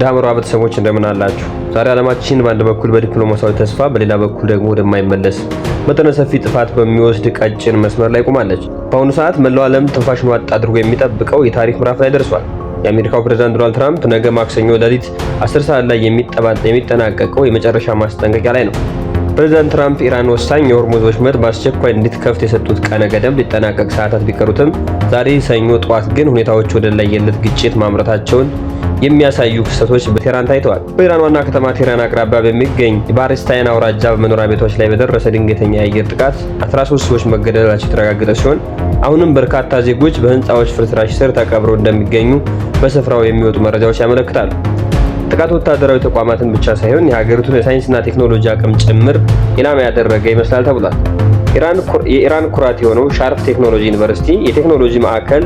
ውድ ሐመር ቤተሰቦች እንደምን አላችሁ? ዛሬ ዓለማችን በአንድ በኩል በዲፕሎማሲያዊ ተስፋ በሌላ በኩል ደግሞ ወደማይመለስ መጠነ ሰፊ ጥፋት በሚወስድ ቀጭን መስመር ላይ ቆማለች። በአሁኑ ሰዓት መላው ዓለም ትንፋሹን ዋጥ አድርጎ የሚጠብቀው የታሪክ ምዕራፍ ላይ ደርሷል። የአሜሪካው ፕሬዝዳንት ዶናልድ ትራምፕ ነገ ማክሰኞ ሌሊት 10 ሰዓት ላይ የሚጠናቀቀው የመጨረሻ ማስጠንቀቂያ ላይ ነው። ፕሬዝዳንት ትራምፕ ኢራን ወሳኝ የሆርሙዝ ወሽመጥ በአስቸኳይ እንድትከፍት የሰጡት ቀነ ገደብ ሊጠናቀቅ ሰዓታት ቢቀሩትም ዛሬ ሰኞ ጠዋት ግን ሁኔታዎች ወደ ለየለት ግጭት ማምራታቸውን የሚያሳዩ ክስተቶች በቴህራን ታይተዋል። በኢራን ዋና ከተማ ቴህራን አቅራቢያ በሚገኝ የባሪስታይን አውራጃ በመኖሪያ ቤቶች ላይ በደረሰ ድንገተኛ የአየር ጥቃት 13 ሰዎች መገደላቸው የተረጋገጠ ሲሆን አሁንም በርካታ ዜጎች በህንፃዎች ፍርስራሽ ስር ተቀብረው እንደሚገኙ በስፍራው የሚወጡ መረጃዎች ያመለክታሉ። ጥቃቱ ወታደራዊ ተቋማትን ብቻ ሳይሆን የሀገሪቱን የሳይንስና ቴክኖሎጂ አቅም ጭምር ኢላማ ያደረገ ይመስላል ተብሏል። የኢራን ኩራት የሆነው ሻርፕ ቴክኖሎጂ ዩኒቨርሲቲ የቴክኖሎጂ ማዕከል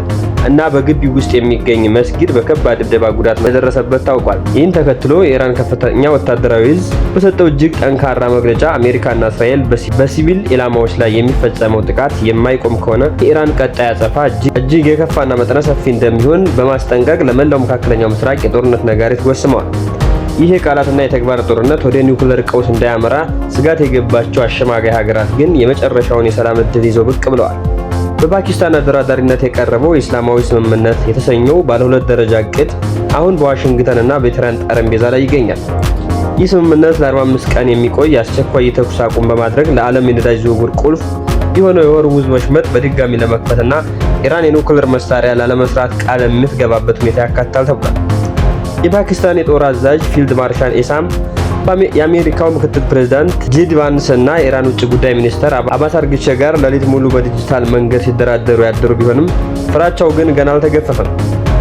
እና በግቢው ውስጥ የሚገኝ መስጊድ በከባድ ድብደባ ጉዳት እንደደረሰበት ታውቋል። ይህን ተከትሎ የኢራን ከፍተኛ ወታደራዊ እዝ በሰጠው እጅግ ጠንካራ መግለጫ አሜሪካና እስራኤል በሲቪል ኢላማዎች ላይ የሚፈጸመው ጥቃት የማይቆም ከሆነ የኢራን ቀጣይ አጸፋ እጅግ የከፋና መጠነ ሰፊ እንደሚሆን በማስጠንቀቅ ለመላው መካከለኛው ምስራቅ የጦርነት ነጋሪት ጎስመዋል። ይህ የቃላትና የተግባር ጦርነት ወደ ኒውክሌር ቀውስ እንዳያመራ ስጋት የገባቸው አሸማጋይ ሀገራት ግን የመጨረሻውን የሰላም ዕድል ይዘው ብቅ ብለዋል። በፓኪስታን አደራዳሪነት የቀረበው የእስላማዊ ስምምነት የተሰኘው ባለ 2 ደረጃ ዕቅድ አሁን በዋሽንግተን እና በቴህራን ጠረጴዛ ላይ ይገኛል። ይህ ስምምነት ለ45 ቀን የሚቆይ አስቸኳይ የተኩስ አቁም በማድረግ ለዓለም የነዳጅ ዝውውር ቁልፍ የሆነው የሆርሙዝ ወሽመጥ በድጋሚ ለመክፈትና ኢራን የኒውክሌር መሳሪያ ላለመስራት ቃል የምትገባበት ሁኔታ ያካትታል ተብሏል። የፓኪስታን የጦር አዛዥ ፊልድ ማርሻል ኤሳም የአሜሪካው ምክትል ፕሬዝዳንት ጂድ ቫንስ እና የኢራን ውጭ ጉዳይ ሚኒስትር አባስ አርግቺ ጋር ሌሊት ሙሉ በዲጂታል መንገድ ሲደራደሩ ያደሩ ቢሆንም ፍራቻው ግን ገና አልተገፈፈም።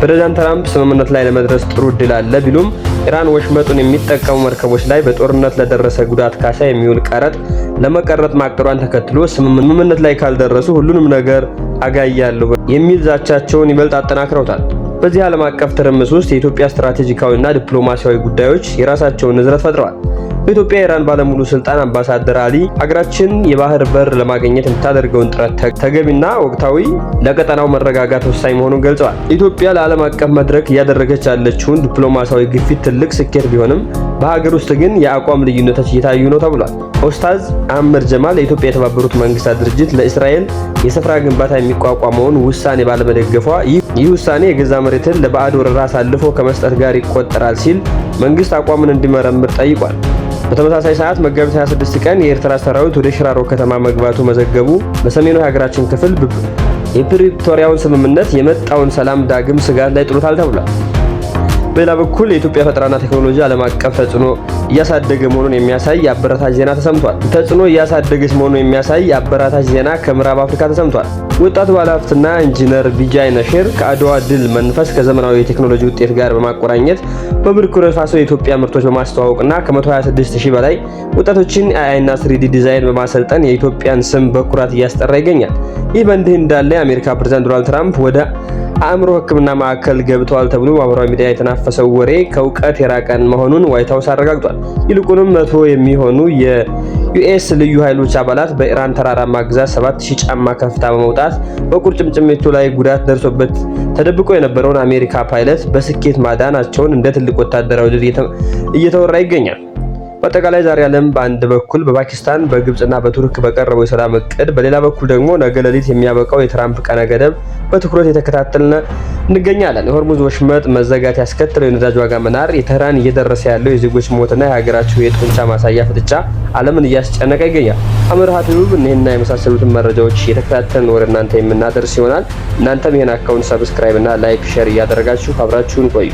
ፕሬዝዳንት ትራምፕ ስምምነት ላይ ለመድረስ ጥሩ እድል አለ ቢሉም ኢራን ወሽመጡን የሚጠቀሙ መርከቦች ላይ በጦርነት ለደረሰ ጉዳት ካሳ የሚውል ቀረጥ ለመቀረጥ ማቀዷን ተከትሎ ስምምነት ላይ ካልደረሱ ሁሉንም ነገር አጋያለሁ የሚል ዛቻቸውን ይበልጥ አጠናክረውታል። በዚህ ዓለም አቀፍ ትርምስ ውስጥ የኢትዮጵያ ስትራቴጂካዊና ዲፕሎማሲያዊ ጉዳዮች የራሳቸውን ንዝረት ፈጥረዋል። በኢትዮጵያ የኢራን ባለሙሉ ስልጣን አምባሳደር አሊ ሀገራችን የባህር በር ለማግኘት የምታደርገውን ጥረት ተገቢና ወቅታዊ ለቀጠናው መረጋጋት ወሳኝ መሆኑን ገልጸዋል። ኢትዮጵያ ለዓለም አቀፍ መድረክ እያደረገች ያለችውን ዲፕሎማሲያዊ ግፊት ትልቅ ስኬት ቢሆንም በሀገር ውስጥ ግን የአቋም ልዩነቶች እየታዩ ነው ተብሏል። ኡስታዝ አህመድ ጀማል የኢትዮጵያ የተባበሩት መንግስታት ድርጅት ለእስራኤል የስፍራ ግንባታ የሚቋቋመውን ውሳኔ ባለመደገፏ ይህ ውሳኔ የገዛ መሬትን ለባዕድ ወረራ አሳልፎ ከመስጠት ጋር ይቆጠራል ሲል መንግስት አቋምን እንዲመረምር ጠይቋል። በተመሳሳይ ሰዓት መጋቢት 26 ቀን የኤርትራ ሰራዊት ወደ ሽራሮ ከተማ መግባቱ መዘገቡ በሰሜኑ የሀገራችን ክፍል የፕሪቶሪያውን ስምምነት የመጣውን ሰላም ዳግም ስጋት ላይ ጥሎታል ተብሏል። በሌላ በኩል የኢትዮጵያ ፈጠራና ቴክኖሎጂ ዓለም አቀፍ ተጽዕኖ እያሳደገ መሆኑን የሚያሳይ አበረታች ዜና ተሰምቷል። ተጽዕኖ እያሳደገች መሆኑን የሚያሳይ አበረታች ዜና ከምዕራብ አፍሪካ ተሰምቷል። ወጣቱ ባለሀብትና ኢንጂነር ቢጃይ ነሽር ከአድዋ ድል መንፈስ ከዘመናዊ የቴክኖሎጂ ውጤት ጋር በማቆራኘት በቡርኪና ፋሶ የኢትዮጵያ ምርቶች በማስተዋወቅና ከ126000 በላይ ወጣቶችን AI እና 3D ዲዛይን በማሰልጠን የኢትዮጵያን ስም በኩራት እያስጠራ ይገኛል። ይህ በእንዲህ እንዳለ የአሜሪካ ፕሬዝዳንት ዶናልድ ትራምፕ ወደ አእምሮ ሕክምና ማዕከል ገብተዋል ተብሎ ማህበራዊ ሚዲያ የተናፈሰው ወሬ ከእውቀት የራቀን መሆኑን ዋይት ሃውስ አረጋግጧል። ይልቁንም 100 የሚሆኑ የዩኤስ ልዩ ኃይሎች አባላት በኢራን ተራራማ ግዛት 7000 ጫማ ከፍታ በመውጣት በቁርጭምጭሚቱ ላይ ጉዳት ደርሶበት ተደብቆ የነበረውን አሜሪካ ፓይለት በስኬት ማዳናቸውን እንደ ትልቅ ወታደራዊ ድል እየተወራ ይገኛል። በአጠቃላይ ዛሬ ዓለም በአንድ በኩል በፓኪስታን በግብጽና በቱርክ በቀረበው የሰላም እቅድ፣ በሌላ በኩል ደግሞ ነገ ሌሊት የሚያበቃው የትራምፕ ቀነ ገደብ በትኩረት የተከታተልን እንገኛለን። የሆርሙዝ ወሽመጥ መዘጋት ያስከተለው የነዳጅ ዋጋ መናር፣ የቴህራን እየደረሰ ያለው የዜጎች ሞትና የሀገራቸው የጡንቻ ማሳያ ፍጥጫ ዓለምን እያስጨነቀ ይገኛል። ሐመር ቲዩብ እነዚህና የመሳሰሉትን መረጃዎች እየተከታተልን ወደ እናንተ የምናደርስ ይሆናል። እናንተም ይሄን አካውንት ሰብስክራይብ እና ላይክ ሼር እያደረጋችሁ አብራችሁን ቆዩ።